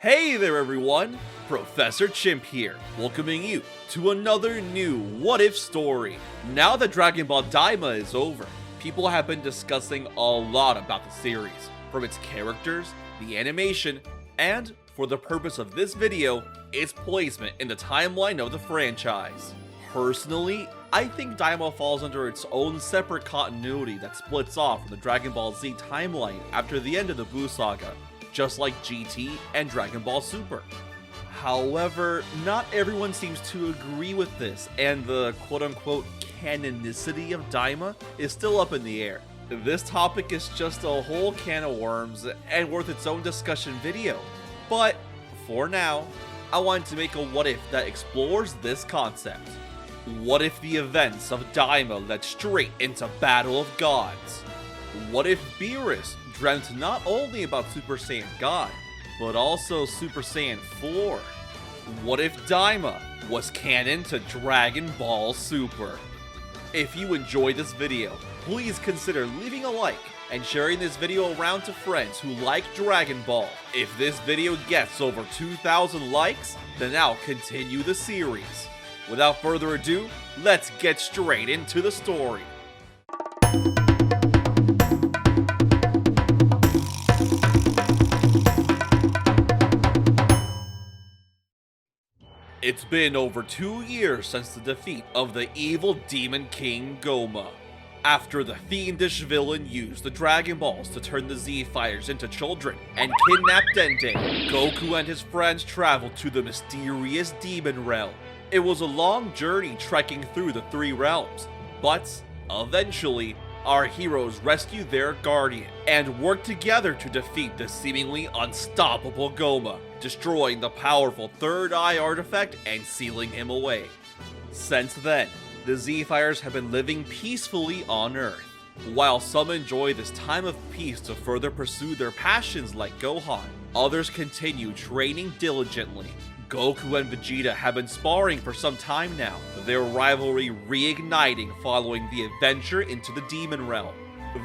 Hey there everyone, ProfessorChimp here, welcoming you to another new What If story. Now that Dragon Ball Daima is over, people have been discussing a lot about the series, from its characters, the animation, and, for the purpose of this video, its placement in the timeline of the franchise. Personally, I think Daima falls under its own separate continuity that splits off from the Dragon Ball Z timeline after the end of the Buu saga, just like GT and Dragon Ball Super. However, not everyone seems to agree with this, and the quote-unquote canonicity of Daima is still up in the air. This topic is just a whole can of worms and worth its own discussion video, but for now, I wanted to make a what if that explores this concept. What if the events of Daima led straight into Battle of Gods? What if Beerus dreamt not only about Super Saiyan God, but also Super Saiyan 4? What if Daima was canon to Dragon Ball Super? If you enjoyed this video, please consider leaving a like and sharing this video around to friends who like Dragon Ball. If this video gets over 2,000 likes, then I'll continue the series. Without further ado, let's get straight into the story. It's been over 2 years since the defeat of the evil Demon King Goma. After the fiendish villain used the Dragon Balls to turn the Z-Fighters into children and kidnap Dende, Goku and his friends traveled to the mysterious Demon Realm. It was a long journey trekking through the 3 realms, but eventually, our heroes rescued their guardian and worked together to defeat the seemingly unstoppable Goma, destroying the powerful Third Eye artifact and sealing him away. Since then, the Z-Fighters have been living peacefully on Earth. While some enjoy this time of peace to further pursue their passions like Gohan, others continue training diligently. Goku and Vegeta have been sparring for some time now, their rivalry reigniting following the adventure into the Demon Realm.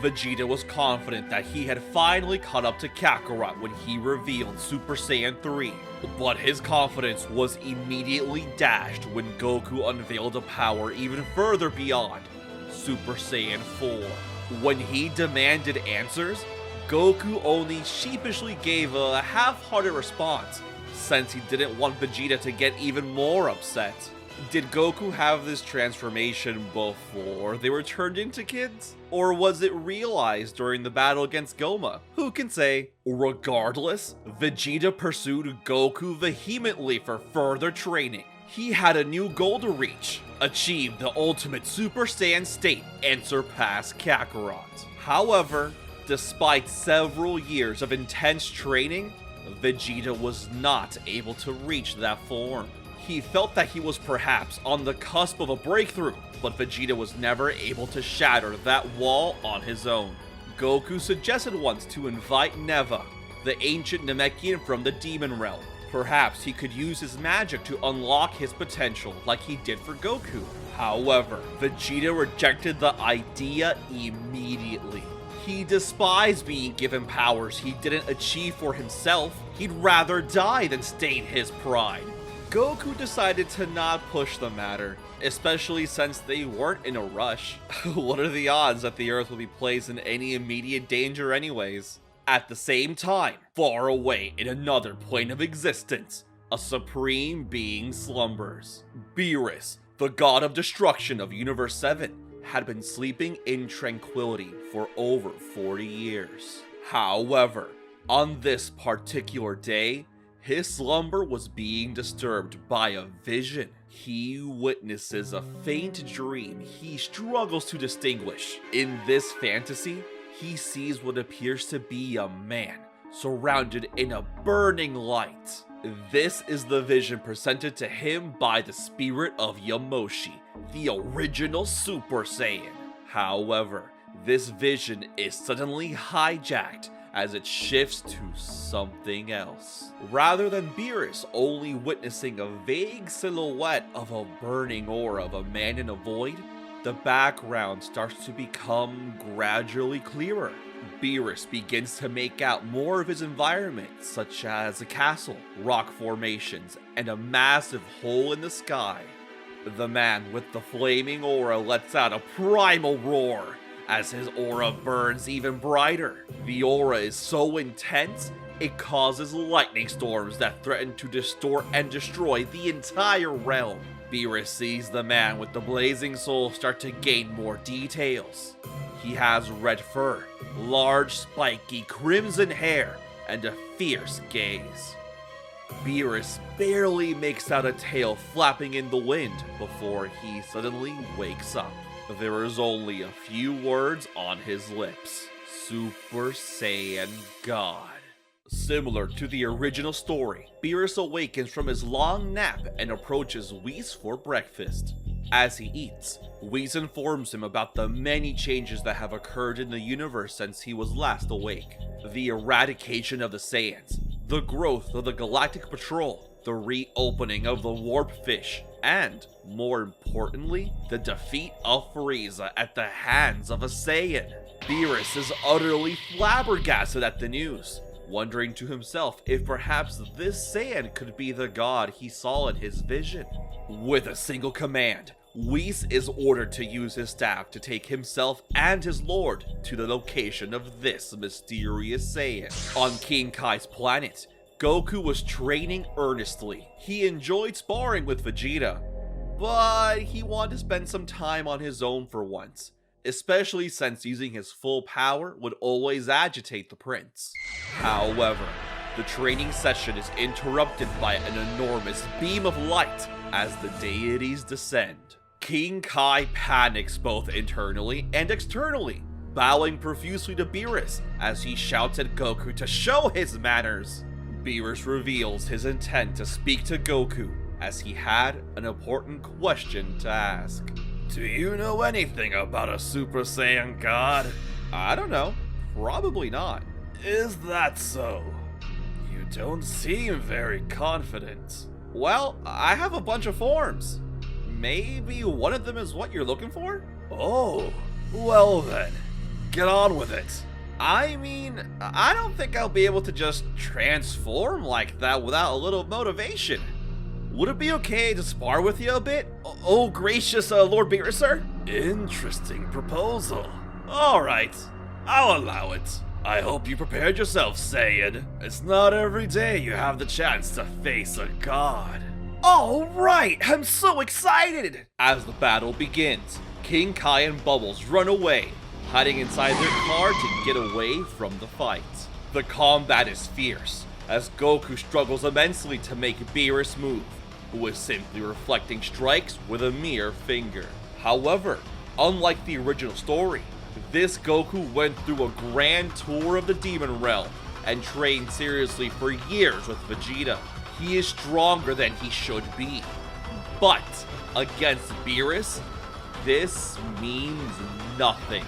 Vegeta was confident that he had finally caught up to Kakarot when he revealed Super Saiyan 3, but his confidence was immediately dashed when Goku unveiled a power even further beyond Super Saiyan 4. When he demanded answers, Goku only sheepishly gave a half-hearted response, since he didn't want Vegeta to get even more upset. Did Goku have this transformation before they were turned into kids? Or was it realized during the battle against Goma? Who can say? Regardless, Vegeta pursued Goku vehemently for further training. He had a new goal to reach, achieve the ultimate Super Saiyan state and surpass Kakarot. However, despite several years of intense training, Vegeta was not able to reach that form. He felt that he was perhaps on the cusp of a breakthrough, but Vegeta was never able to shatter that wall on his own. Goku suggested once to invite Neva, the ancient Namekian from the Demon Realm. Perhaps he could use his magic to unlock his potential like he did for Goku. However, Vegeta rejected the idea immediately. He despised being given powers he didn't achieve for himself. He'd rather die than stain his pride. Goku decided to not push the matter, especially since they weren't in a rush. What are the odds that the Earth will be placed in any immediate danger anyways? At the same time, far away in another plane of existence, a supreme being slumbers. Beerus, the god of destruction of Universe 7, had been sleeping in tranquility for over 40 years. However, on this particular day, his slumber was being disturbed by a vision. He witnesses a faint dream he struggles to distinguish. In this fantasy, he sees what appears to be a man surrounded in a burning light. This is the vision presented to him by the spirit of Yamoshi, the original Super Saiyan. However, this vision is suddenly hijacked as it shifts to something else. Rather than Beerus only witnessing a vague silhouette of a burning aura of a man in a void, the background starts to become gradually clearer. Beerus begins to make out more of his environment, such as a castle, rock formations, and a massive hole in the sky. The man with the flaming aura lets out a primal roar as his aura burns even brighter. The aura is so intense, it causes lightning storms that threaten to distort and destroy the entire realm. Beerus sees the man with the blazing soul start to gain more details. He has red fur, large spiky crimson hair, and a fierce gaze. Beerus barely makes out a tail flapping in the wind before he suddenly wakes up. There is only a few words on his lips. Super Saiyan God. Similar to the original story, Beerus awakens from his long nap and approaches Whis for breakfast. As he eats, Whis informs him about the many changes that have occurred in the universe since he was last awake. The eradication of the Saiyans, the growth of the Galactic Patrol, the reopening of the Warp Fish, and, more importantly, the defeat of Frieza at the hands of a Saiyan. Beerus is utterly flabbergasted at the news, wondering to himself if perhaps this Saiyan could be the god he saw in his vision. With a single command, Whis is ordered to use his staff to take himself and his lord to the location of this mysterious Saiyan. On King Kai's planet, Goku was training earnestly. He enjoyed sparring with Vegeta, but he wanted to spend some time on his own for once, especially since using his full power would always agitate the prince. However, the training session is interrupted by an enormous beam of light as the deities descend. King Kai panics both internally and externally, bowing profusely to Beerus as he shouts at Goku to show his manners. Beerus reveals his intent to speak to Goku as he had an important question to ask. Do you know anything about a Super Saiyan God? I don't know. Probably not. Is that so? You don't seem very confident. Well, I have a bunch of forms. Maybe one of them is what you're looking for? Oh, well then, get on with it. I mean, I don't think I'll be able to just transform like that without a little motivation. Would it be okay to spar with you a bit? Oh, gracious Lord Beerus, sir? Interesting proposal. Alright, I'll allow it. I hope you prepared yourself, Saiyan. It's not every day you have the chance to face a god. Alright, I'm so excited! As the battle begins, King Kai and Bubbles run away, hiding inside their car to get away from the fight. The combat is fierce, as Goku struggles immensely to make Beerus move, who is simply reflecting strikes with a mere finger. However, unlike the original story, this Goku went through a grand tour of the Demon Realm and trained seriously for years with Vegeta. He is stronger than he should be. But against Beerus, this means nothing.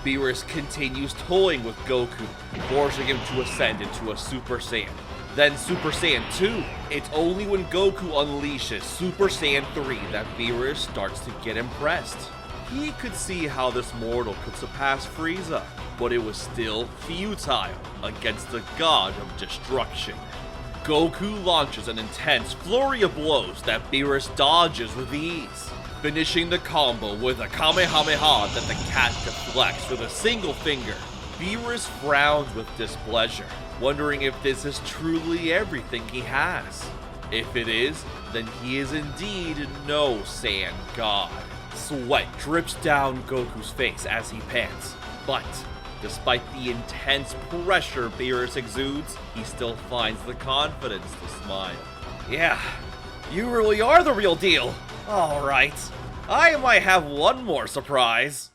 Beerus continues toying with Goku, forcing him to ascend into a Super Saiyan. Then Super Saiyan 2. It's only when Goku unleashes Super Saiyan 3 that Beerus starts to get impressed. He could see how this mortal could surpass Frieza, but it was still futile against the god of destruction. Goku launches an intense flurry of blows that Beerus dodges with ease, finishing the combo with a Kamehameha that the cat deflects with a single finger. Beerus frowns with displeasure, wondering if this is truly everything he has. If it is, then he is indeed no Saiyan god. Sweat drips down Goku's face as he pants, but despite the intense pressure Beerus exudes, he still finds the confidence to smile. Yeah, you really are the real deal. Alright, I might have one more surprise.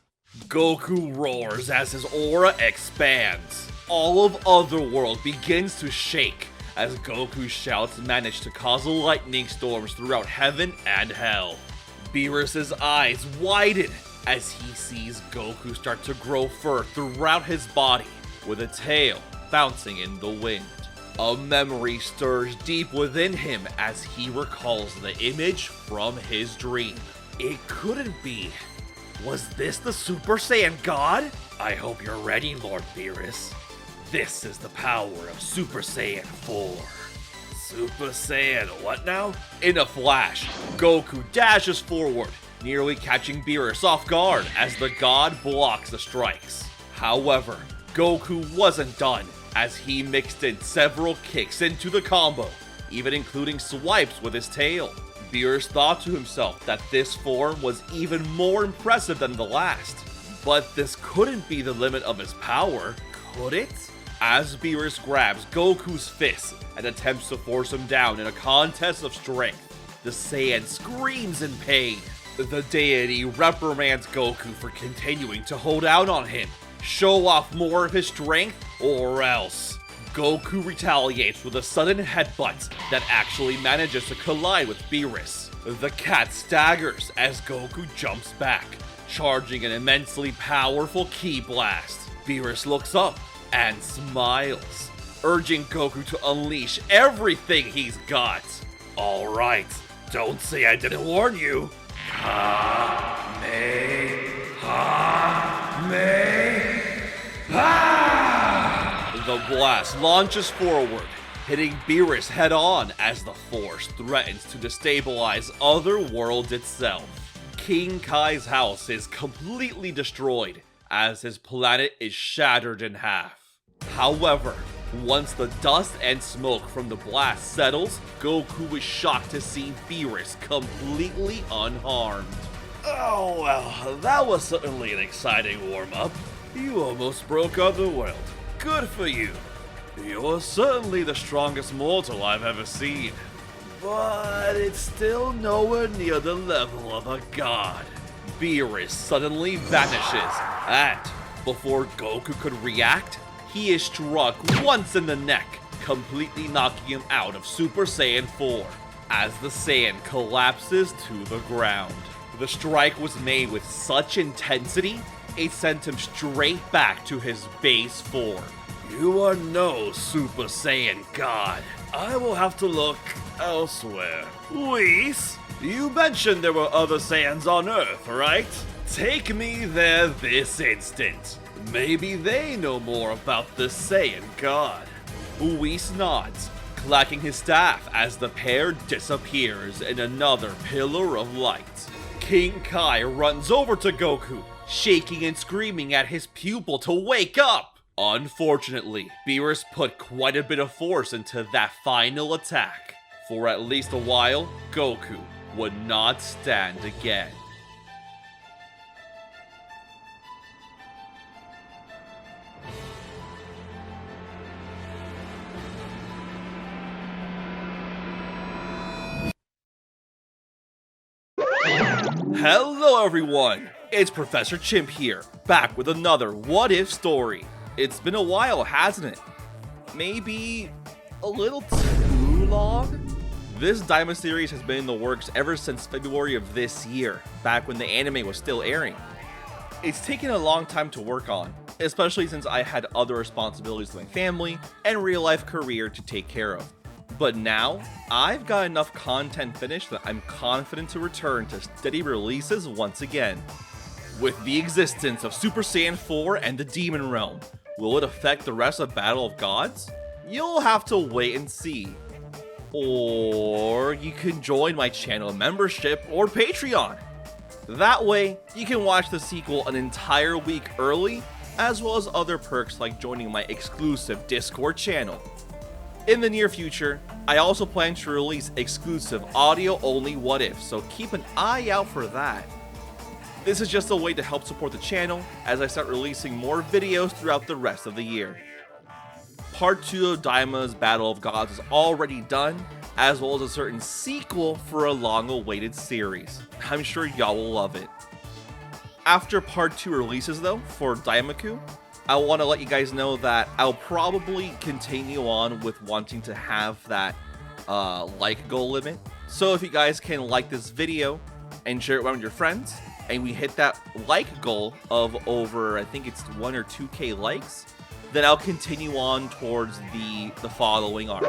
Goku roars as his aura expands. All of Otherworld begins to shake as Goku's shouts manage to cause lightning storms throughout heaven and hell. Beerus' eyes widen as he sees Goku start to grow fur throughout his body, with a tail bouncing in the wind. A memory stirs deep within him as he recalls the image from his dream. It couldn't be. Was this the Super Saiyan God? I hope you're ready, Lord Beerus. This is the power of Super Saiyan 4. Super Saiyan what now? In a flash, Goku dashes forward, nearly catching Beerus off guard as the god blocks the strikes. However, Goku wasn't done, as he mixed in several kicks into the combo, even including swipes with his tail. Beerus thought to himself that this form was even more impressive than the last. But this couldn't be the limit of his power, could it? As Beerus grabs Goku's fist and attempts to force him down in a contest of strength, the Saiyan screams in pain. The deity reprimands Goku for continuing to hold out on him, show off more of his strength, or else. Goku retaliates with a sudden headbutt that actually manages to collide with Beerus. The cat staggers as Goku jumps back, charging an immensely powerful ki blast. Beerus looks up and smiles, urging Goku to unleash everything he's got. Alright, don't say I didn't warn you. The blast launches forward, hitting Beerus head-on as the force threatens to destabilize other worlds itself. King Kai's house is completely destroyed as his planet is shattered in half. However, once the dust and smoke from the blast settles, Goku is shocked to see Beerus completely unharmed. Oh well, that was certainly an exciting warm-up. You almost broke out the world. Good for you. You're certainly the strongest mortal I've ever seen. But it's still nowhere near the level of a god. Beerus suddenly vanishes, and before Goku could react, he is struck once in the neck, completely knocking him out of Super Saiyan 4, as the Saiyan collapses to the ground. The strike was made with such intensity, it sent him straight back to his base form. You are no Super Saiyan God. I will have to look elsewhere. Whis, you mentioned there were other Saiyans on Earth, right? Take me there this instant. Maybe they know more about the Saiyan God. Whis nods, clacking his staff as the pair disappears in another pillar of light. King Kai runs over to Goku, shaking and screaming at his pupil to wake up. Unfortunately, Beerus put quite a bit of force into that final attack. For at least a while, Goku would not stand again. Hello everyone, it's Professor Chimp here, back with another What If story. It's been a while, hasn't it? Maybe a little too long? This Daima series has been in the works ever since February of this year, back when the anime was still airing. It's taken a long time to work on, especially since I had other responsibilities with my family and real-life career to take care of. But now, I've got enough content finished that I'm confident to return to steady releases once again. With the existence of Super Saiyan 4 and the Demon Realm, will it affect the rest of Battle of Gods? You'll have to wait and see. Or you can join my channel membership or Patreon. That way, you can watch the sequel an entire week early, as well as other perks like joining my exclusive Discord channel. In the near future, I also plan to release exclusive audio-only What If, so keep an eye out for that. This is just a way to help support the channel as I start releasing more videos throughout the rest of the year. Part 2 of Daima's Battle of Gods is already done, as well as a certain sequel for a long-awaited series. I'm sure y'all will love it. After Part 2 releases though, for Daimaku, I want to let you guys know that I'll probably continue on with wanting to have that like goal limit. So if you guys can like this video and share it around with your friends, and we hit that like goal of over, I think it's 1 or 2K likes, then I'll continue on towards the following arc.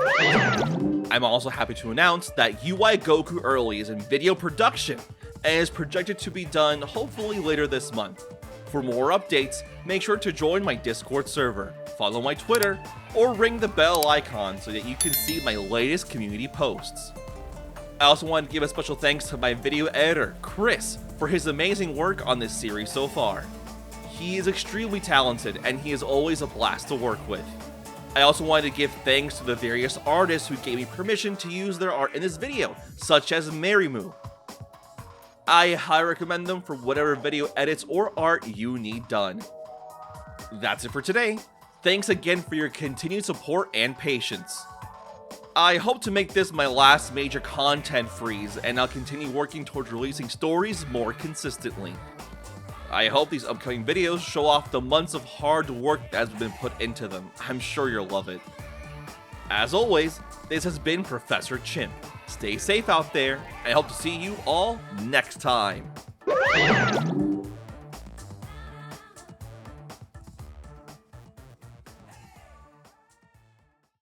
I'm also happy to announce that UI Goku Early is in video production, and is projected to be done hopefully later this month. For more updates, make sure to join my Discord server, follow my Twitter, or ring the bell icon so that you can see my latest community posts. I also want to give a special thanks to my video editor, Chris, for his amazing work on this series so far. He is extremely talented and he is always a blast to work with. I also wanted to give thanks to the various artists who gave me permission to use their art in this video, such as MERIMO. I highly recommend them for whatever video edits or art you need done. That's it for today. Thanks again for your continued support and patience. I hope to make this my last major content freeze, and I'll continue working towards releasing stories more consistently. I hope these upcoming videos show off the months of hard work that has been put into them. I'm sure you'll love it. As always, this has been Professor Chimp. Stay safe out there, and I hope to see you all next time.